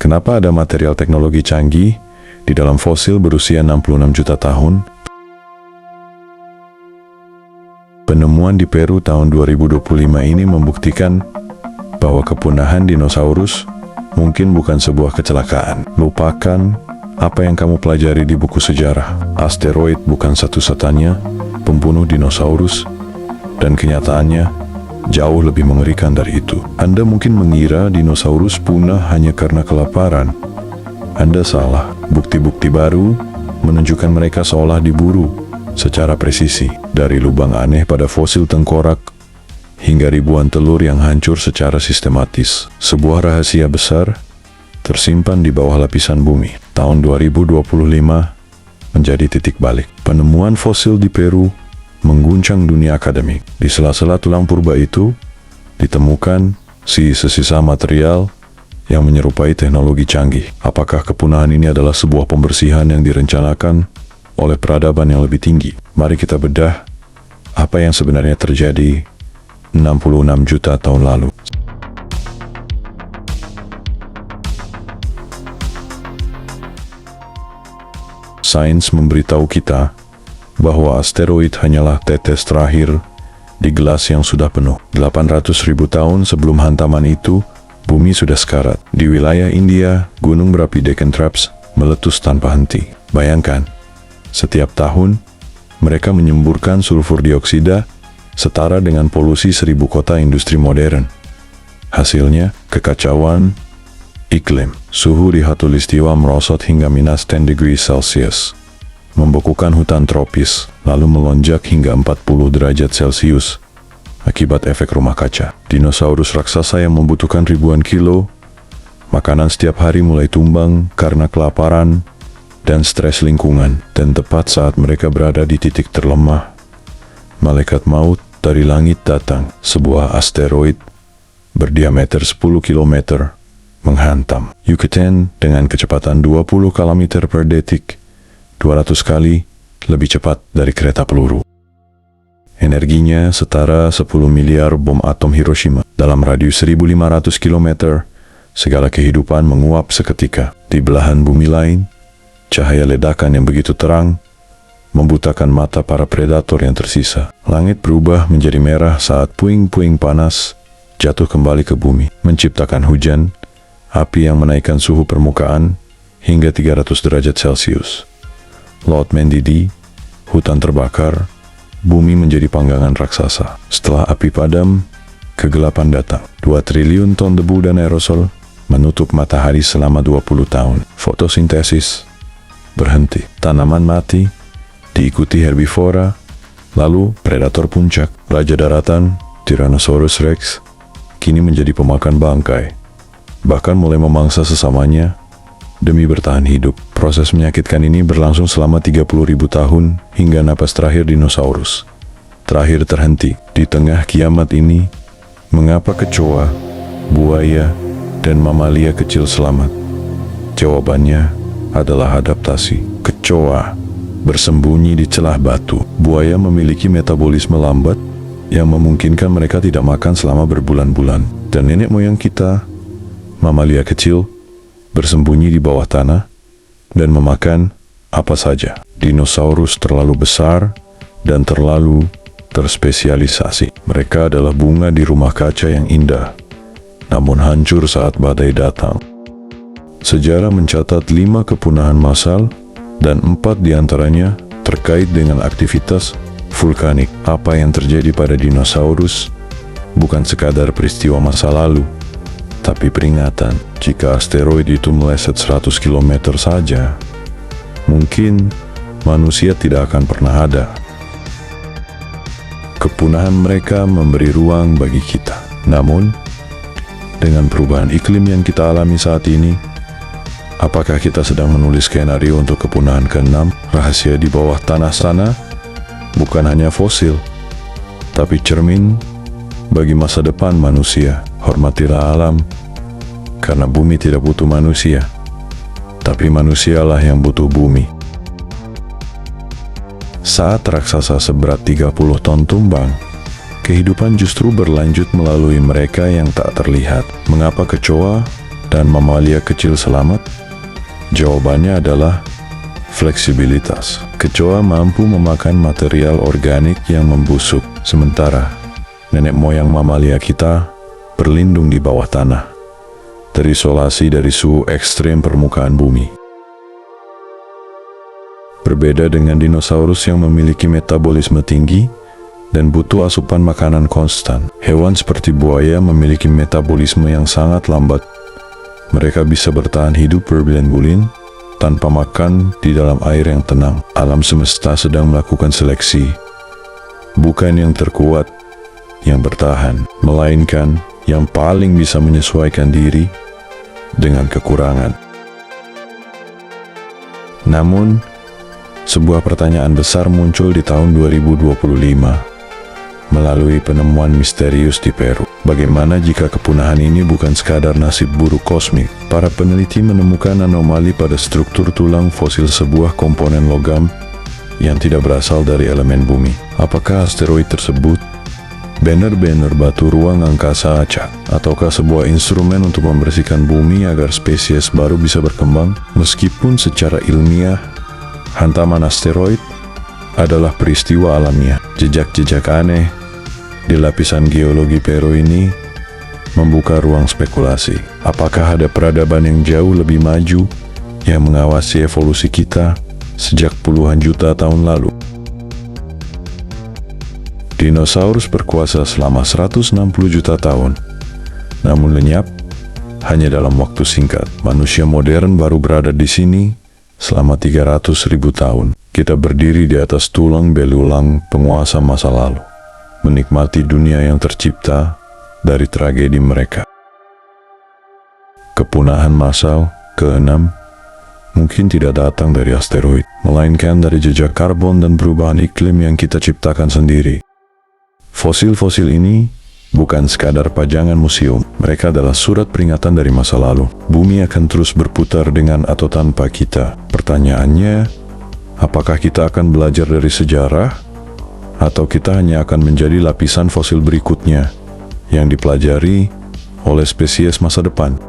Kenapa ada material teknologi canggih di dalam fosil berusia 66 juta tahun? Penemuan di Peru tahun 2025 ini membuktikan bahwa kepunahan dinosaurus mungkin bukan sebuah kecelakaan. Lupakan apa yang kamu pelajari di buku sejarah. Asteroid bukan satu-satunya pembunuh dinosaurus, dan kenyataannya jauh lebih mengerikan dari itu. Anda mungkin mengira dinosaurus punah hanya karena kelaparan. Anda salah. Bukti-bukti baru menunjukkan mereka seolah diburu secara presisi. Dari lubang aneh pada fosil tengkorak hingga ribuan telur yang hancur secara sistematis. Sebuah rahasia besar tersimpan di bawah lapisan bumi. Tahun 2025 menjadi titik balik. Penemuan fosil di Peru mengguncang dunia akademik. Di sela-sela tulang purba itu ditemukan sisa-sisa material yang menyerupai teknologi canggih. Apakah kepunahan ini adalah sebuah pembersihan yang direncanakan oleh peradaban yang lebih tinggi? Mari kita bedah apa yang sebenarnya terjadi 66 juta tahun lalu. Sains memberitahu kita bahwa asteroid hanyalah tetes terakhir di gelas yang sudah penuh. 800.000 tahun sebelum hantaman itu, bumi sudah sekarat. Di wilayah India, gunung berapi Deccan Traps meletus tanpa henti. Bayangkan, setiap tahun mereka menyemburkan sulfur dioksida setara dengan polusi 1000 kota industri modern. Hasilnya, kekacauan iklim. Suhu di Khatulistiwa merosot hingga -10 degrees Celsius. Membekukan hutan tropis, lalu melonjak hingga 40 derajat Celcius akibat efek rumah kaca. Dinosaurus raksasa yang membutuhkan ribuan kilo makanan setiap hari mulai tumbang karena kelaparan dan stres lingkungan. Dan tepat saat mereka berada di titik terlemah, malaikat maut dari langit datang. Sebuah asteroid berdiameter 10 km menghantam Yucatan dengan kecepatan 20 km per detik, 200 kali lebih cepat dari kereta peluru. Energinya setara 10 miliar bom atom Hiroshima. Dalam radius 1.500 km, segala kehidupan menguap seketika. Di belahan bumi lain, cahaya ledakan yang begitu terang membutakan mata para predator yang tersisa. Langit berubah menjadi merah saat puing-puing panas jatuh kembali ke bumi, menciptakan hujan, api yang menaikkan suhu permukaan hingga 300 derajat Celcius. Laut mendidih, hutan terbakar, bumi menjadi panggangan raksasa. Setelah api padam, kegelapan datang. 2 triliun ton debu dan aerosol menutup matahari selama 20 tahun. Fotosintesis berhenti. Tanaman mati, diikuti herbivora, lalu predator puncak. Raja daratan, Tyrannosaurus Rex, kini menjadi pemakan bangkai. Bahkan mulai memangsa sesamanya demi bertahan hidup. Proses menyakitkan ini berlangsung selama 30.000 tahun hingga napas terakhir dinosaurus terakhir terhenti. Di tengah kiamat ini, mengapa kecoa, buaya, dan mamalia kecil selamat? Jawabannya adalah adaptasi. Kecoa bersembunyi di celah batu. Buaya memiliki metabolisme lambat yang memungkinkan mereka tidak makan selama berbulan-bulan. Dan nenek moyang kita, mamalia kecil, bersembunyi di bawah tanah dan memakan apa saja. Dinosaurus terlalu besar dan terlalu terspesialisasi. Mereka adalah bunga di rumah kaca yang indah, namun hancur saat badai datang. Sejarah mencatat 5 kepunahan massal dan 4 diantaranya terkait dengan aktivitas vulkanik. Apa yang terjadi pada dinosaurus bukan sekadar peristiwa masa lalu, tapi peringatan. Jika asteroid itu meleset 100 km saja, mungkin manusia tidak akan pernah ada. Kepunahan mereka memberi ruang bagi kita. Namun, dengan perubahan iklim yang kita alami saat ini, apakah kita sedang menulis skenario untuk kepunahan ke-6? Rahasia di bawah tanah sana bukan hanya fosil, tapi cermin bagi masa depan manusia. Hormatilah alam, karena bumi tidak butuh manusia, tapi manusialah yang butuh bumi. Saat raksasa seberat 30 ton tumbang, kehidupan justru berlanjut melalui mereka yang tak terlihat. Mengapa kecoa dan mamalia kecil selamat? Jawabannya adalah fleksibilitas. Kecoa mampu memakan material organik yang membusuk, sementara nenek moyang mamalia kita berlindung di bawah tanah, terisolasi dari suhu ekstrem permukaan bumi. Berbeda dengan dinosaurus yang memiliki metabolisme tinggi dan butuh asupan makanan konstan, hewan seperti buaya memiliki metabolisme yang sangat lambat. Mereka bisa bertahan hidup berbulan-bulan tanpa makan di dalam air yang tenang. Alam semesta sedang melakukan seleksi, bukan yang terkuat yang bertahan, melainkan yang paling bisa menyesuaikan diri dengan kekurangan. Namun, sebuah pertanyaan besar muncul di tahun 2025 melalui penemuan misterius di Peru. Bagaimana jika kepunahan ini bukan sekadar nasib buruk kosmik? Para peneliti menemukan anomali pada struktur tulang fosil sebuah komponen logam yang tidak berasal dari elemen bumi. Apakah asteroid tersebut benar-benar batu ruang angkasa acak, ataukah sebuah instrumen untuk membersihkan bumi agar spesies baru bisa berkembang? Meskipun secara ilmiah hantaman asteroid adalah peristiwa alamiah, jejak-jejak aneh di lapisan geologi Peru ini membuka ruang spekulasi. Apakah ada peradaban yang jauh lebih maju yang mengawasi evolusi kita sejak puluhan juta tahun lalu? Dinosaurus berkuasa selama 160 juta tahun, namun lenyap hanya dalam waktu singkat. Manusia modern baru berada di sini selama 300.000 tahun. Kita berdiri di atas tulang belulang penguasa masa lalu, menikmati dunia yang tercipta dari tragedi mereka. Kepunahan massal ke-6 mungkin tidak datang dari asteroid, melainkan dari jejak karbon dan perubahan iklim yang kita ciptakan sendiri. Fosil-fosil ini bukan sekadar pajangan museum, mereka adalah surat peringatan dari masa lalu. Bumi akan terus berputar dengan atau tanpa kita. Pertanyaannya, apakah kita akan belajar dari sejarah, atau kita hanya akan menjadi lapisan fosil berikutnya yang dipelajari oleh spesies masa depan?